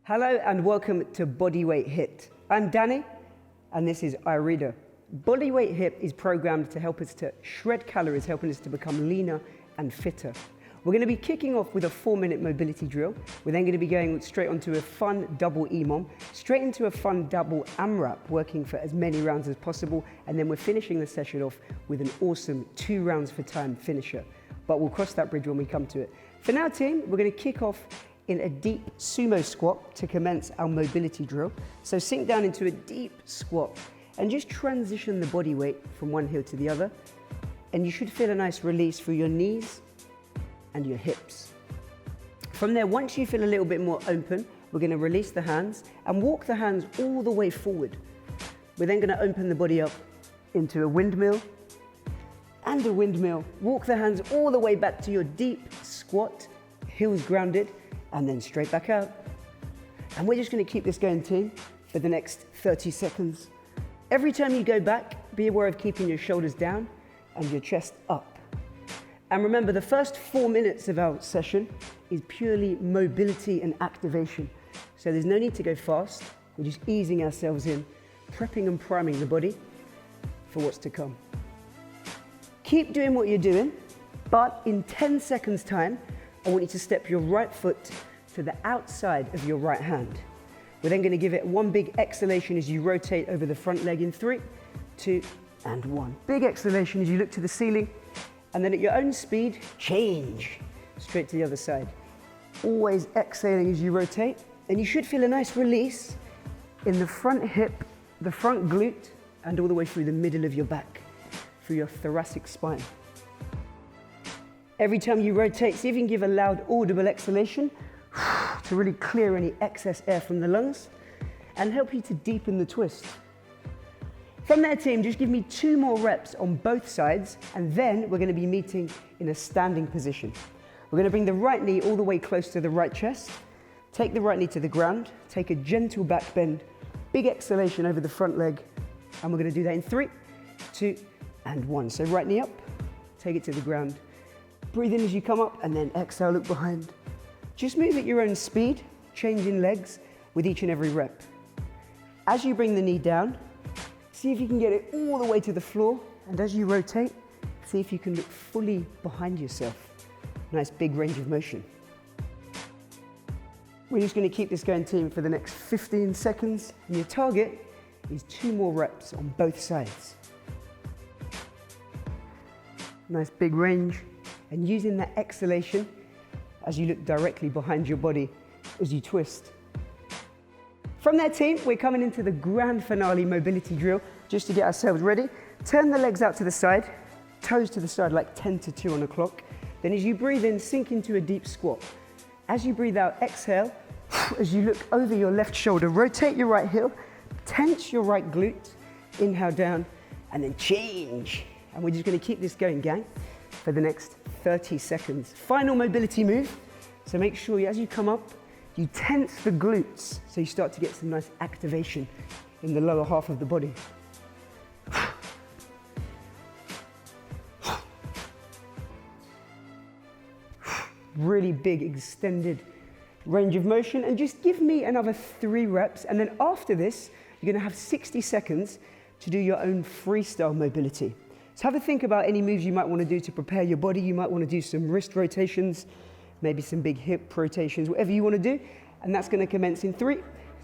Hello and welcome to Bodyweight HIIT. I'm Danny and this is Irida. Bodyweight HIIT is programmed to help us to shred calories, helping us to become leaner and fitter. We're going to be kicking off with a 4-minute mobility drill. We're then going to be going straight onto a fun double EMOM, straight into a fun double AMRAP, working for as many rounds as possible. And then we're finishing the session off with an awesome 2 rounds for time finisher. But we'll cross that bridge when we come to it. For now, team, we're going to kick off in a deep sumo squat to commence our mobility drill. So sink down into a deep squat and just transition the body weight from one heel to the other. And you should feel a nice release through your knees and your hips. From there, once you feel a little bit more open, we're going to release the hands and walk the hands all the way forward. We're then going to open the body up into a windmill and a windmill. Walk the hands all the way back to your deep squat, heels grounded, and then straight back out. And we're just going to keep this going, team, for the next 30 seconds. Every time you go back, be aware of keeping your shoulders down and your chest up. And remember, the first 4 minutes of our session is purely mobility and activation. So there's no need to go fast. We're just easing ourselves in, prepping and priming the body for what's to come. Keep doing what you're doing, but in 10 seconds time, I want you to step your right foot to the outside of your right hand. We're then going to give it one big exhalation as you rotate over the front leg in 3, 2, and 1. Big exhalation as you look to the ceiling, and then at your own speed, change straight to the other side. Always exhaling as you rotate, and you should feel a nice release in the front hip, the front glute, and all the way through the middle of your back, through your thoracic spine. Every time you rotate, see if you can give a loud, audible exhalation to really clear any excess air from the lungs and help you to deepen the twist. From there, team, just give me 2 more reps on both sides, and then we're going to be meeting in a standing position. We're going to bring the right knee all the way close to the right chest, take the right knee to the ground, take a gentle back bend, big exhalation over the front leg, and we're going to do that in 3, 2, and 1. So right knee up, take it to the ground. Breathe in as you come up and then exhale, look behind. Just move at your own speed, changing legs with each and every rep. As you bring the knee down, see if you can get it all the way to the floor, and as you rotate, see if you can look fully behind yourself. Nice big range of motion. We're just going to keep this going, team, for the next 15 seconds, and your target is 2 more reps on both sides. Nice big range. And using that exhalation as you look directly behind your body as you twist. From there, team, we're coming into the grand finale mobility drill just to get ourselves ready. Turn the legs out to the side, toes to the side like 10 to 2 on a clock. Then as you breathe in, sink into a deep squat. As you breathe out, exhale. As you look over your left shoulder, rotate your right heel, tense your right glute, inhale down, and then change. And we're just going to keep this going, gang, for the next 30 seconds. Final mobility move. So make sure as you come up, you tense the glutes so you start to get some nice activation in the lower half of the body. Really big extended range of motion, and just give me another 3 reps, and then after this, you're gonna have 60 seconds to do your own freestyle mobility. So have a think about any moves you might want to do to prepare your body. You might want to do some wrist rotations, maybe some big hip rotations, whatever you want to do. And that's going to commence in 3,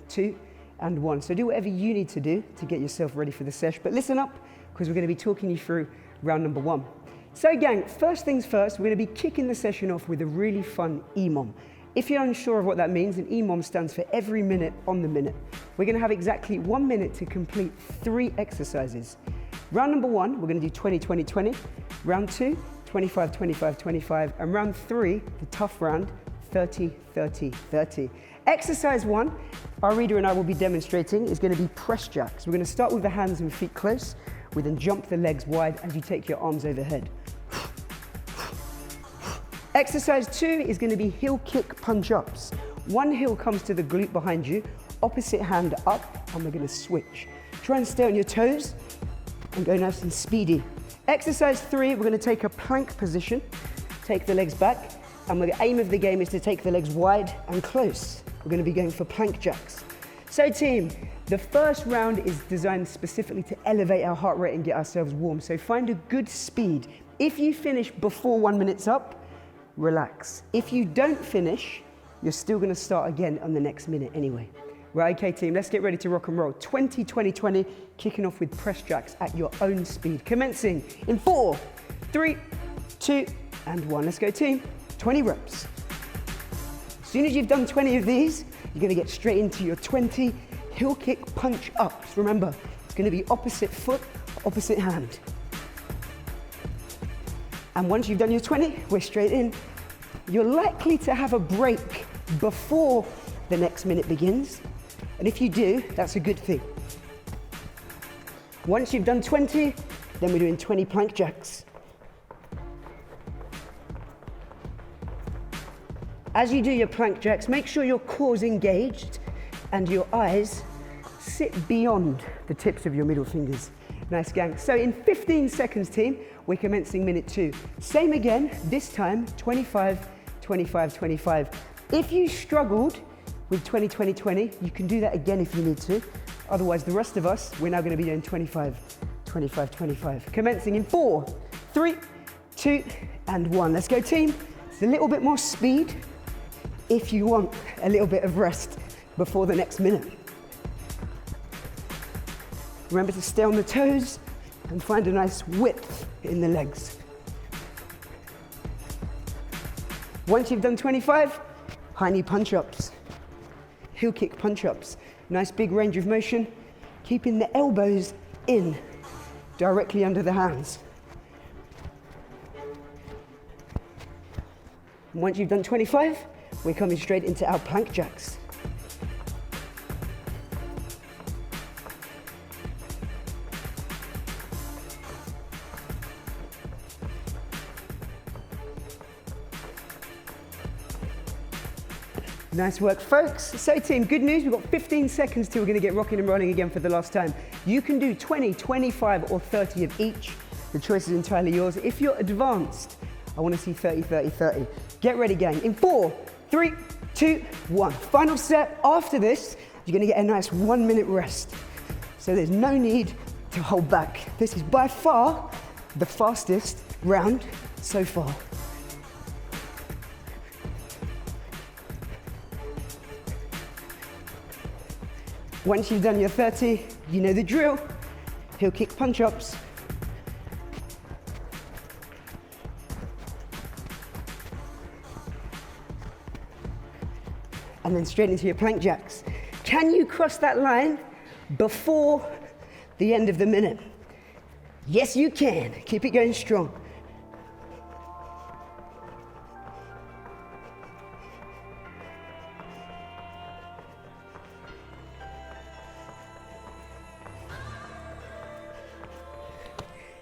2, and 1. So do whatever you need to do to get yourself ready for the sesh. But listen up, because we're going to be talking you through round number 1. So gang, first things first, we're going to be kicking the session off with a really fun EMOM. If you're unsure of what that means, an EMOM stands for every minute on the minute. We're going to have exactly 1 minute to complete 3 exercises. Round number 1, we're going to do 20, 20, 20. Round 2, 25, 25, 25. And round 3, the tough round, 30, 30, 30. Exercise 1, our reader and I will be demonstrating, is going to be press jacks. We're going to start with the hands and feet close. We then jump the legs wide as you take your arms overhead. Exercise 2 is going to be heel kick punch ups. One heel comes to the glute behind you, opposite hand up, and we're going to switch. Try and stay on your toes and go nice and speedy. Exercise 3, we're going to take a plank position, take the legs back, and the aim of the game is to take the legs wide and close. we're going to be going for plank jacks. So team, the first round is designed specifically to elevate our heart rate and get ourselves warm. So find a good speed. If you finish before 1 minute's up, relax. If you don't finish, you're still going to start again on the next minute anyway. Right, okay team, let's get ready to rock and roll. 20, 20, 20, kicking off with press jacks at your own speed. Commencing in 4, 3, 2, and 1. Let's go team, 20 reps. As soon as you've done 20 of these, you're going to get straight into your 20 heel kick punch ups. Remember, it's going to be opposite foot, opposite hand. And once you've done your 20, we're straight in. You're likely to have a break before the next minute begins. And if you do, that's a good thing. Once you've done 20, then we're doing 20 plank jacks. As you do your plank jacks, make sure your core's engaged and your eyes sit beyond the tips of your middle fingers. Nice gang. So in 15 seconds, team, we're commencing minute 2. Same again, this time 25, 25, 25. If you struggled with 20, 20, 20, you can do that again if you need to. Otherwise, the rest of us, we're now going to be doing 25, 25, 25. Commencing in 4, 3, 2, and 1. Let's go, team. It's a little bit more speed if you want a little bit of rest before the next minute. Remember to stay on the toes and find a nice width in the legs. Once you've done 25, high knee punch-ups, heel kick punch-ups. Nice big range of motion, keeping the elbows in, directly under the hands. Once you've done 25, we're coming straight into our plank jacks. Nice work, folks. So team, good news, we've got 15 seconds till we're gonna get rocking and rolling again for the last time. You can do 20, 25, or 30 of each. The choice is entirely yours. If you're advanced, I wanna see 30, 30, 30. Get ready, gang. In 4, 3, 2, 1. Final set. After this, you're gonna get a nice 1 minute rest. So there's no need to hold back. This is by far the fastest round so far. Once you've done your 30, you know the drill. Heel kick punch-ups. And then straight into your plank jacks. Can you cross that line before the end of the minute? Yes, you can. Keep it going strong.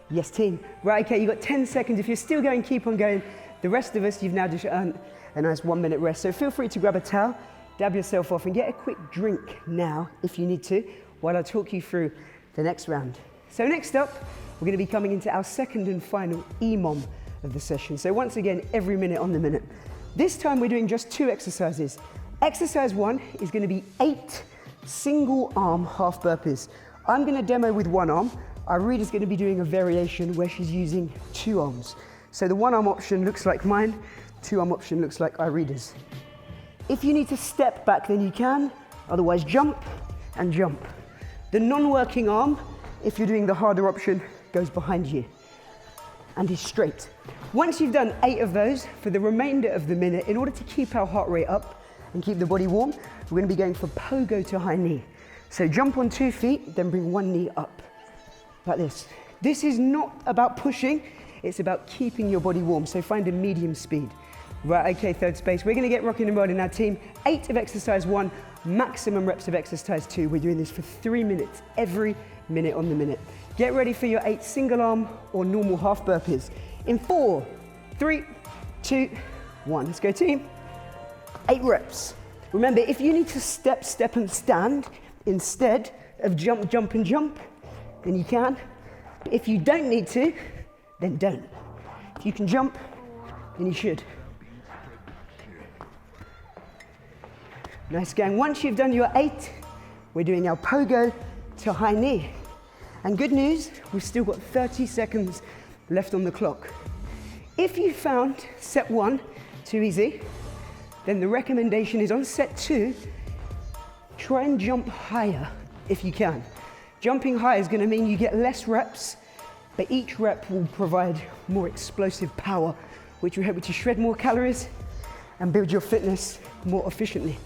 Yes, team. Right, okay, you've got 10 seconds. If you're still going, keep on going. The rest of us, you've now just earned a nice 1 minute rest. So feel free to grab a towel, dab yourself off, and get a quick drink now, if you need to, while I talk you through the next round. So next up, we're gonna be coming into our second and final EMOM of the session. So once again, every minute on the minute. This time we're doing just 2 exercises. Exercise 1 is gonna be 8 single arm half burpees. I'm gonna demo with 1 arm. Irina's going to be doing a variation where she's using 2 arms. So the 1 arm option looks like mine, 2 arm option looks like Irina's. If you need to step back, then you can, otherwise jump and jump. The non-working arm, if you're doing the harder option, goes behind you and is straight. Once you've done 8 of those, for the remainder of the minute, in order to keep our heart rate up and keep the body warm, we're going to be going for pogo to high knee. So jump on 2 feet, then bring 1 knee up. Like this. This is not about pushing, it's about keeping your body warm, so find a medium speed. Right, okay, third space. We're gonna get rocking and rolling now, team. 8 of exercise 1, maximum reps of exercise 2. We're doing this for 3 minutes, every minute on the minute. Get ready for your 8 single arm or normal half burpees. In 4, 3, 2, 1. Let's go, team. 8 reps. Remember, if you need to step, step, and stand instead of jump, jump, and jump, then you can. If you don't need to, then don't. If you can jump, then you should. Nice, gang. Once you've done your 8, we're doing our pogo to high knee. And good news, we've still got 30 seconds left on the clock. If you found set 1 too easy, then the recommendation is on set 2, try and jump higher if you can. Jumping high is going to mean you get less reps, but each rep will provide more explosive power, which will help you to shred more calories and build your fitness more efficiently.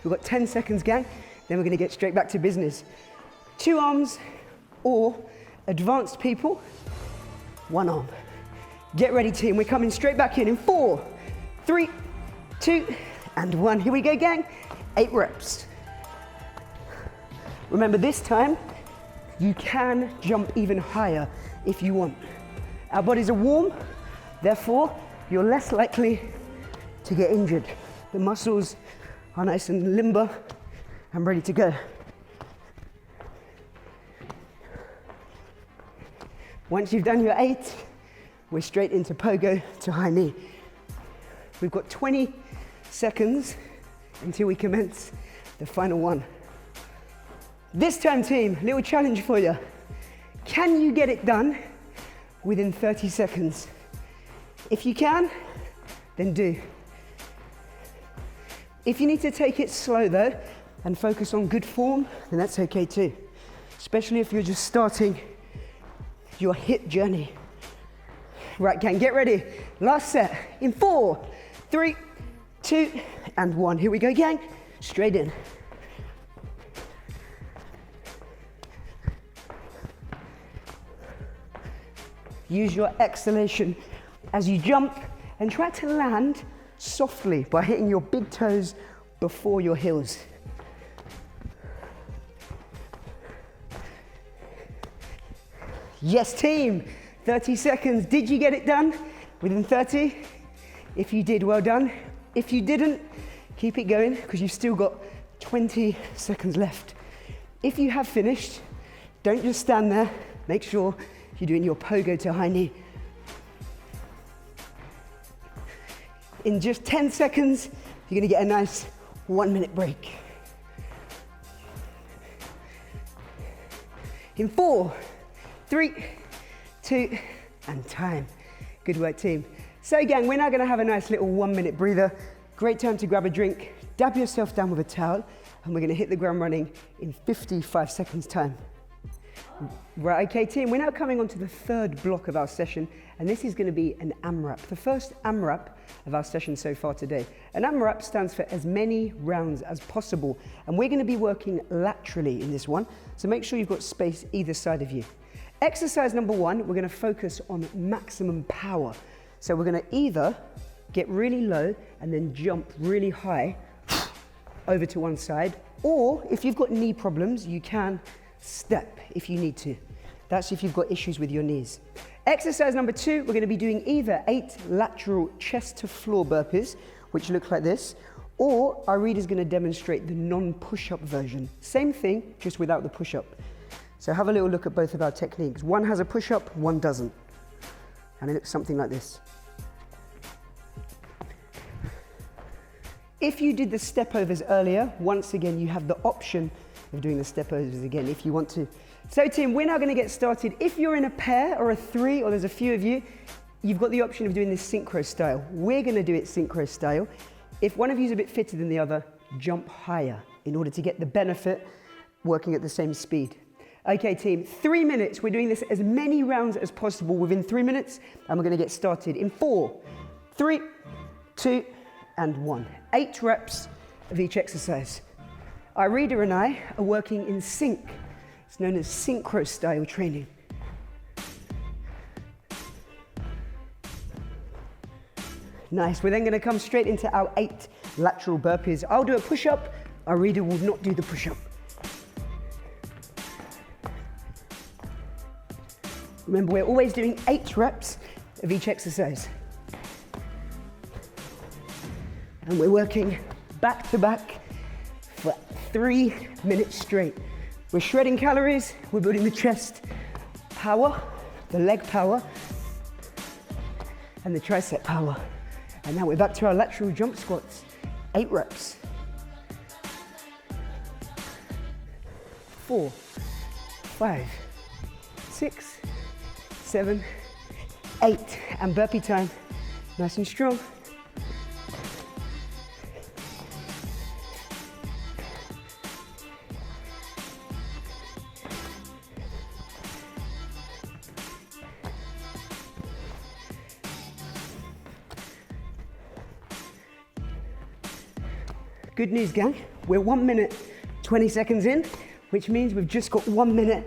We've got 10 seconds, gang, then we're going to get straight back to business. 2 arms, or advanced people, 1 arm. Get ready, team. We're coming straight back in 4, 3, 2, and 1. Here we go, gang. 8 reps. Remember, this time, you can jump even higher if you want. Our bodies are warm, therefore, you're less likely to get injured. The muscles are nice and limber and ready to go. Once you've done your 8, we're straight into pogo to high knee. We've got 20 seconds until we commence the final one. This time, team, little challenge for you. Can you get it done within 30 seconds? If you can, then do. If you need to take it slow though, and focus on good form, then that's okay too. Especially if you're just starting your HIIT journey. Right, gang, get ready. Last set in 4, 3, 2, and 1. Here we go, gang. Straight in. Use your exhalation as you jump and try to land softly by hitting your big toes before your heels. Yes, team, 30 seconds. Did you get it done within 30? If you did, well done. If you didn't, keep it going because you've still got 20 seconds left. If you have finished, don't just stand there. Make sure you're doing your pogo to high knee. In just 10 seconds, you're gonna get a nice 1-minute break. In 4, 3, 2, and time. Good work, team. So gang, we're now gonna have a nice little 1-minute breather. Great time to grab a drink, dab yourself down with a towel, and we're gonna hit the ground running in 55 seconds time. Right, okay team, we're now coming on to the 3rd block of our session, and this is gonna be an AMRAP, the first AMRAP of our session so far today. An AMRAP stands for as many rounds as possible, and we're gonna be working laterally in this one, so make sure you've got space either side of you. Exercise number 1, we're gonna focus on maximum power. So we're gonna either get really low and then jump really high over to one side, or if you've got knee problems, you can step if you need to. That's if you've got issues with your knees. Exercise number 2, we're gonna be doing either 8 lateral chest to floor burpees, which look like this, or Irina's gonna demonstrate the non-push-up version. Same thing, just without the push-up. So have a little look at both of our techniques. One has a push-up, one doesn't. And it looks something like this. If you did the step overs earlier, once again, you have the option of doing the step overs again if you want to. So team, we're now gonna get started. If you're in a pair or a 3, or there's a few of you, you've got the option of doing this synchro style. We're gonna do it synchro style. If one of you is a bit fitter than the other, jump higher in order to get the benefit working at the same speed. Okay team, 3 minutes. We're doing this as many rounds as possible within 3 minutes, and we're gonna get started in 4, 3, 2, and 1. 8 reps of each exercise. Irina and I are working in sync. It's known as synchro style training. Nice, we're then gonna come straight into our 8 lateral burpees. I'll do a push-up, Irina will not do the push-up. Remember, we're always doing 8 reps of each exercise. And we're working back to back for 3 minutes straight. We're shredding calories, we're building the chest power, the leg power, and the tricep power. And now we're back to our lateral jump squats. 8 reps. 4, 5, 6, 7, 8. And burpee time, nice and strong. Good news, gang. We're 1 minute, 20 seconds in, which means we've just got 1 minute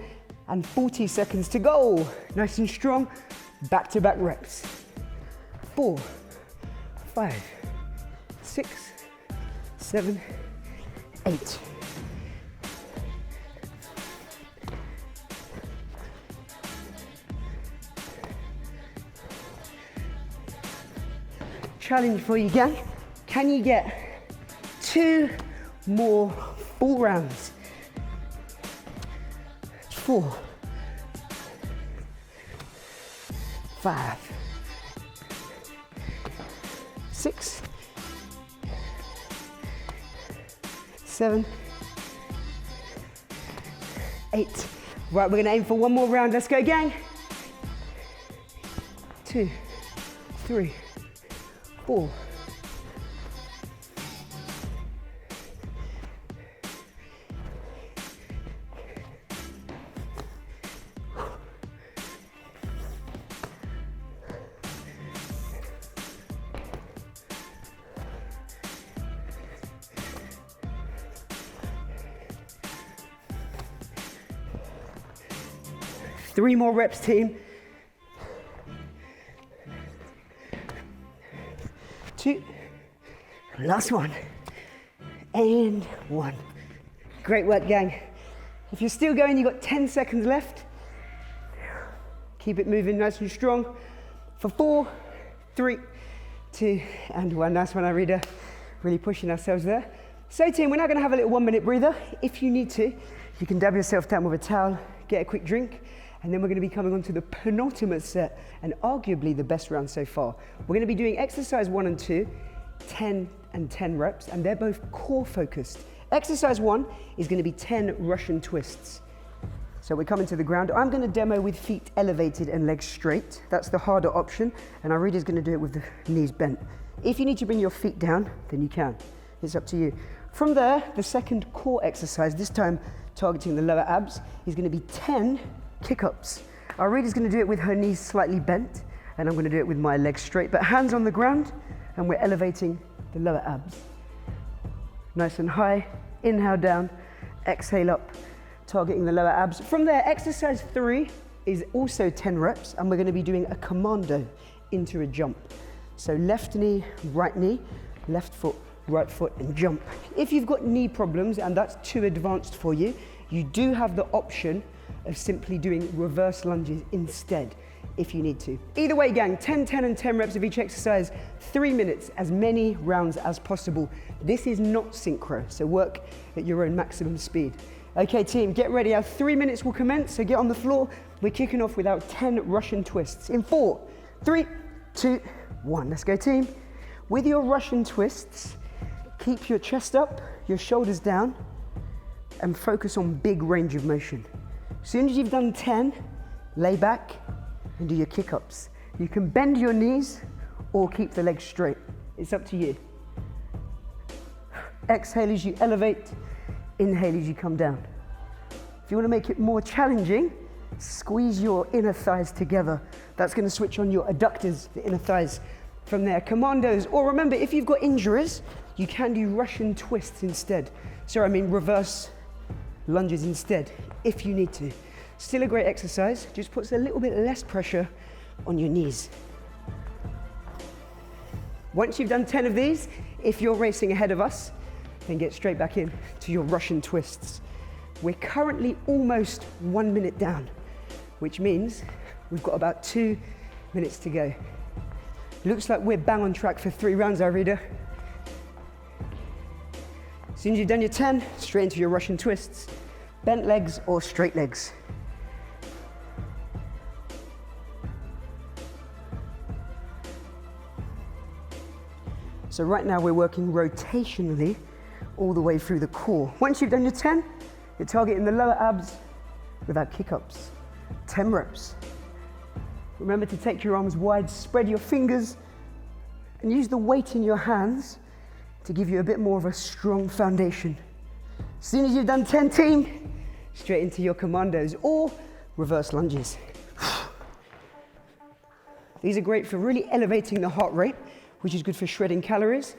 and 40 seconds to go. Nice and strong, back-to-back reps. 4, 5, 6, 7, 8. Challenge for you, gang. Can you get 2 more full rounds? 4, 5, 6, 7, 8. Right, we're gonna aim for 1 more round. Let's go, gang. 2, 3, 4. Three more reps, team. 2, last one, and 1. Great work, gang. If you're still going, you've got 10 seconds left. Keep it moving nice and strong. For 4, 3, 2, and 1. Nice one, Irida. Really pushing ourselves there. So, team, we're now gonna have a little 1 minute breather. If you need to, you can dab yourself down with a towel, get a quick drink, and then we're gonna be coming on to the penultimate set, and arguably the best round so far. We're gonna be doing exercise 1 and 2, 10 and 10 reps, and they're both core focused. Exercise 1 is gonna be 10 Russian twists. So we're coming to the ground. I'm gonna demo with feet elevated and legs straight. That's the harder option, and Irida's gonna do it with the knees bent. If you need to bring your feet down, then you can. It's up to you. From there, the second core exercise, this time targeting the lower abs, is gonna be 10 kick-ups. Irida's gonna do it with her knees slightly bent, and I'm gonna do it with my legs straight, but hands on the ground, and we're elevating the lower abs. Nice and high, inhale down, exhale up, targeting the lower abs. From there, exercise 3 is also 10 reps, and we're gonna be doing a commando into a jump. So left knee, left foot, right foot, and jump. If you've got knee problems and that's too advanced for you, you do have the option of simply doing reverse lunges instead, if you need to. Either way, gang, 10, 10, and 10 reps of each exercise, 3 minutes, as many rounds as possible. This is not synchro, so work at your own maximum speed. Okay, team, get ready. Our 3 minutes will commence, so get on the floor. We're kicking off with our 10 Russian twists. In 4, 3, 2, 1. Let's go, team. With your Russian twists, keep your chest up, your shoulders down, and focus on big range of motion. As soon as you've done 10, lay back and do your kick-ups. You can bend your knees or keep the legs straight. It's up to you. Exhale as you elevate, inhale as you come down. If you want to make it more challenging, squeeze your inner thighs together. That's going to switch on your adductors, the inner thighs. From there, commandos, or remember, if you've got injuries, you can do Russian twists instead. Reverse lunges instead, if you need to. Still a great exercise, just puts a little bit less pressure on your knees. Once you've done 10 of these, if you're racing ahead of us, then get straight back in to your Russian twists. We're currently almost 1 minute down, which means we've got about 2 minutes to go. Looks like we're bang on track for 3 rounds, Irida. As soon as you've done your 10, straight into your Russian twists. Bent legs or straight legs. So right now we're working rotationally all the way through the core. Once you've done your 10, You're targeting the lower abs without kick-ups. 10 reps. Remember to take your arms wide, spread your fingers, and use the weight in your hands to give you a bit more of a strong foundation. As soon as you've done 10, team, straight into your commandos or reverse lunges. These are great for really elevating the heart rate, which is good for shredding calories.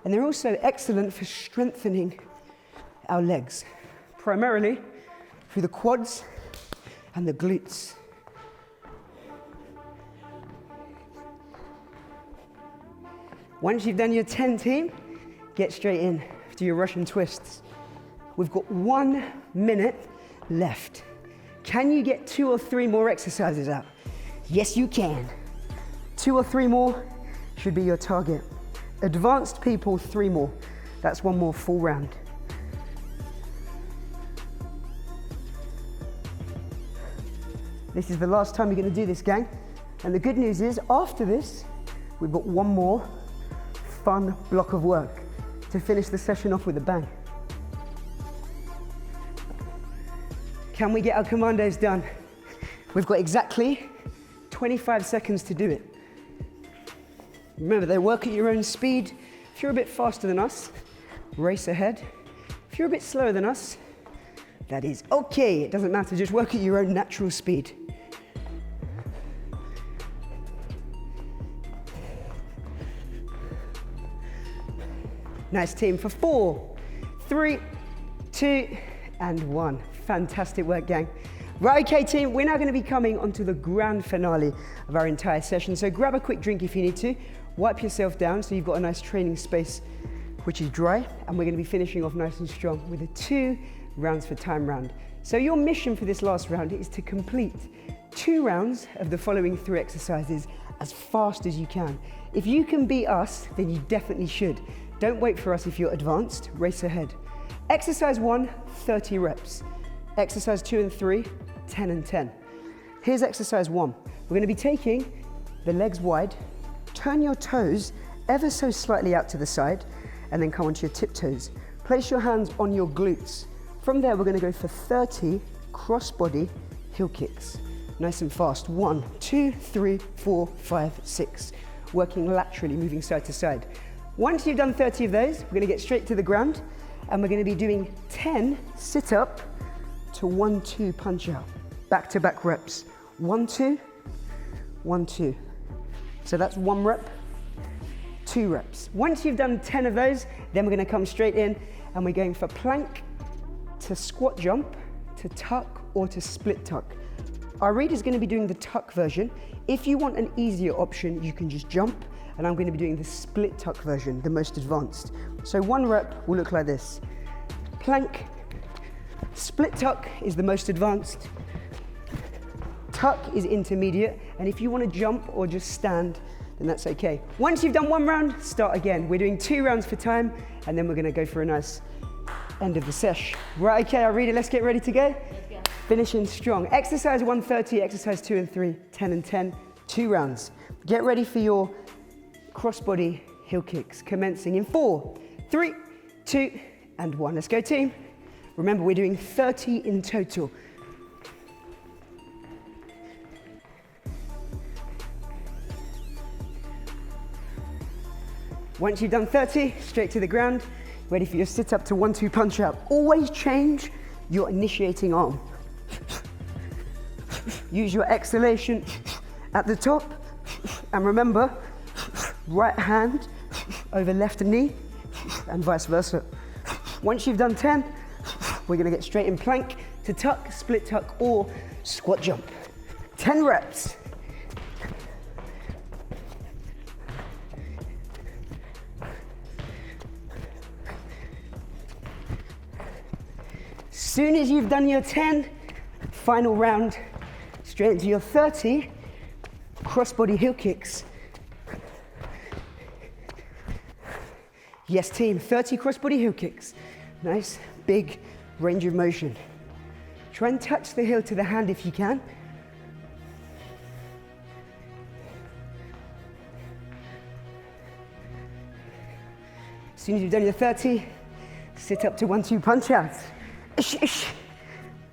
And they're also excellent for strengthening our legs, primarily through the quads and the glutes. Once you've done your 10, team, get straight in to your Russian twists. We've got 1 minute left. Can you get 2 or 3 more exercises out? Yes, you can. 2 or 3 more should be your target. Advanced people, 3 more. That's 1 more full round. This is the last time you're going to do this, gang. And the good news is, after this, we've got 1 more fun block of work to finish the session off with a bang. Can we get our commandos done? We've got exactly 25 seconds to do it. Remember, they work at your own speed. If you're a bit faster than us, race ahead. If you're a bit slower than us, that is okay. It doesn't matter, just work at your own natural speed. Nice, team, for 4, 3, 2, and 1. Fantastic work, gang. Right, okay, team, we're now going to be coming onto the grand finale of our entire session. So grab a quick drink if you need to. Wipe yourself down so you've got a nice training space which is dry. And we're going to be finishing off nice and strong with a 2 rounds for time round. So your mission for this last round is to complete 2 rounds of the following 3 exercises as fast as you can. If you can beat us, then you definitely should. Don't wait for us if you're advanced, race ahead. Exercise 1, 30 reps. Exercise 2 and 3, 10 and 10. Here's exercise 1. We're going to be taking the legs wide, turn your toes ever so slightly out to the side, and then come onto your tiptoes. Place your hands on your glutes. From there, we're going to go for 30 cross-body heel kicks. Nice and fast. 1, 2, 3, 4, 5, 6. Working laterally, moving side to side. Once you've done 30 of those, we're going to get straight to the ground, and we're going to be doing 10 sit-up to 1-2 punch out. Back-to-back reps. 1-2, 1-2. So that's 1 rep, 2 reps. Once you've done 10 of those, then we're going to come straight in, and we're going for plank to squat jump, to tuck, or to split tuck. Our reader is going to be doing the tuck version. If you want an easier option, you can just jump, and I'm going to be doing the split tuck version, the most advanced. So 1 rep will look like this. Plank, split tuck is the most advanced, tuck is intermediate, and if you want to jump or just stand, then that's okay. Once you've done 1 round, start again. We're doing 2 rounds for time, and then we're going to go for a nice end of the sesh. Right, okay, I'll read it. Let's get ready to go. Let's go. Finishing strong. Exercise 1, 30, exercise 2 and 3, 10 and 10, 2 rounds. Get ready for your crossbody heel kicks, commencing in 4, 3, 2, and 1. Let's go, team. Remember, we're doing 30 in total. Once you've done 30, straight to the ground, ready for your sit-up to 1-2 punch out. Always change your initiating arm. Use your exhalation at the top, and remember, right hand over left knee, and vice versa. Once you've done 10, we're gonna get straight in plank to tuck, split tuck, or squat jump. 10 reps. Soon as you've done your 10, final round, straight into your 30 crossbody heel kicks. Yes, team, 30 crossbody heel kicks. Nice, big range of motion. Try and touch the heel to the hand if you can. As soon as you've done your 30, sit up to 1-2 punch outs. Ish, ish.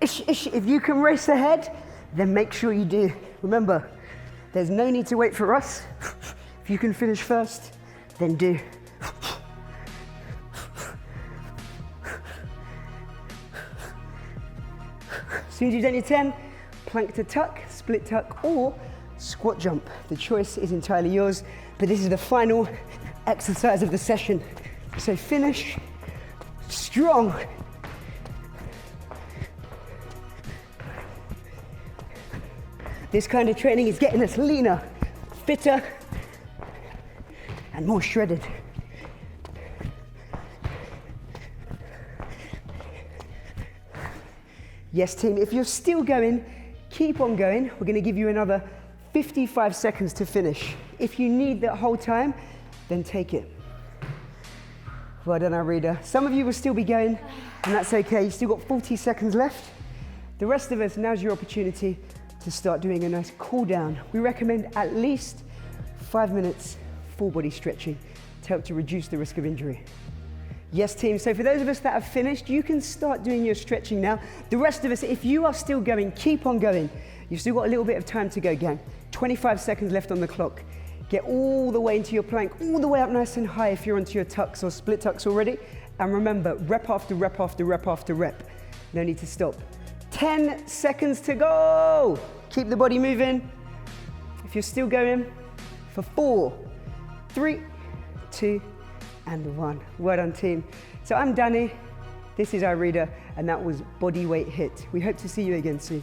Ish, ish. If you can race ahead, then make sure you do. Remember, there's no need to wait for us. If you can finish first, then do. As soon as you've done your 10, plank to tuck, split tuck, or squat jump. The choice is entirely yours, but this is the final exercise of the session. So finish strong. This kind of training is getting us leaner, fitter, and more shredded. Yes, team, if you're still going, keep on going. We're going to give you another 55 seconds to finish. If you need that whole time, then take it. Well done, Arida. Some of you will still be going, and that's okay. You've still got 40 seconds left. The rest of us, now's your opportunity to start doing a nice cool down. We recommend at least 5 minutes full body stretching to help to reduce the risk of injury. Yes, team, so for those of us that have finished, you can start doing your stretching now. The rest of us, if you are still going, keep on going. You've still got a little bit of time to go, gang. 25 seconds left on the clock. Get all the way into your plank, all the way up nice and high if you're onto your tucks or split tucks already. And remember, rep after rep after rep after rep. No need to stop. 10 seconds to go. Keep the body moving. If you're still going, for 4, 3, 2, and 1. Well done, team. So I'm Danny, this is Irida, and that was Bodyweight HIIT. We hope to see you again soon.